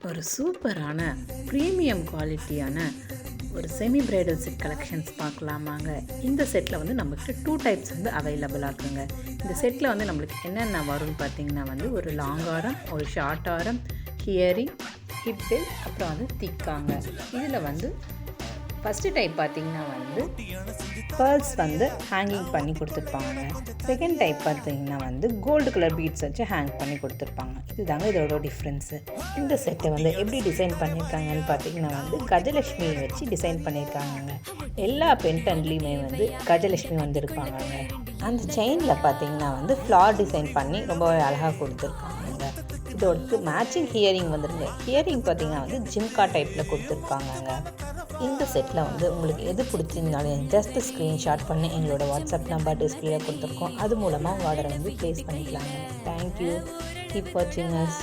ஒரு சூப்பரான ப்ரீமியம் குவாலிட்டியான ஒரு செமி பிரைடல் செட் கலெக்ஷன்ஸ் பார்க்கலாமாங்க. இந்த செட்டில் வந்து நம்மக்கிட்ட 2 டைப்ஸ் வந்து அவைலபிளாக இருக்குங்க. இந்த செட்டில் வந்து நம்மளுக்கு என்னென்ன வரும்னு பார்த்தீங்கன்னா வந்து ஒரு லாங் ஆரம், ஒரு ஷார்ட் ஆரம், ஹியரிங், ஹிப் பெல்ட், அப்புறம் வந்து திக்காங்க. இதில் வந்து ஃபஸ்ட்டு டைப் பார்த்திங்கன்னா வந்து பேர்ல்ஸ் வந்து ஹேங்கிங் பண்ணி கொடுத்துருப்பாங்க. செகண்ட் டைப் பார்த்திங்கன்னா வந்து கோல்டு கலர் பீட்ஸ் வச்சு ஹேங் பண்ணி கொடுத்துருப்பாங்க. இதுதாங்க இதோட டிஃப்ரென்ஸு. இந்த செட்டை வந்து எப்படி டிசைன் பண்ணியிருக்காங்கன்னு பார்த்திங்கன்னா வந்து கஜலட்சுமி வச்சு டிசைன் பண்ணியிருக்காங்கங்க. எல்லா பென்டன்ட்லேயுமே வந்து கஜலட்சுமி வந்துருப்பாங்கங்க. அந்த செயினில் பார்த்திங்கன்னா வந்து ஃப்ளார் டிசைன் பண்ணி ரொம்ப அழகாக கொடுத்துருக்காங்க. இதோட மேட்சிங் ஹியரிங் வந்துருங்க. ஹியரிங் பார்த்திங்கன்னா வந்து ஜிம்கா டைப்பில் கொடுத்துருப்பாங்கங்க. இந்த செட்டில் வந்து உங்களுக்கு எது பிடிச்சிருந்தாலும் ஜஸ்ட் ஸ்க்ரீன்ஷாட் பண்ணி எங்களோட வாட்ஸ்அப் நம்பர் டிஸ்பிளேல கொடுத்துருக்கோம். அது மூலமாக உங்கள் ஆர்டரை வந்து ப்ளேஸ் பண்ணிக்கலாங்க. தேங்க்யூ. கீப் வாட்சிங் அஸ்.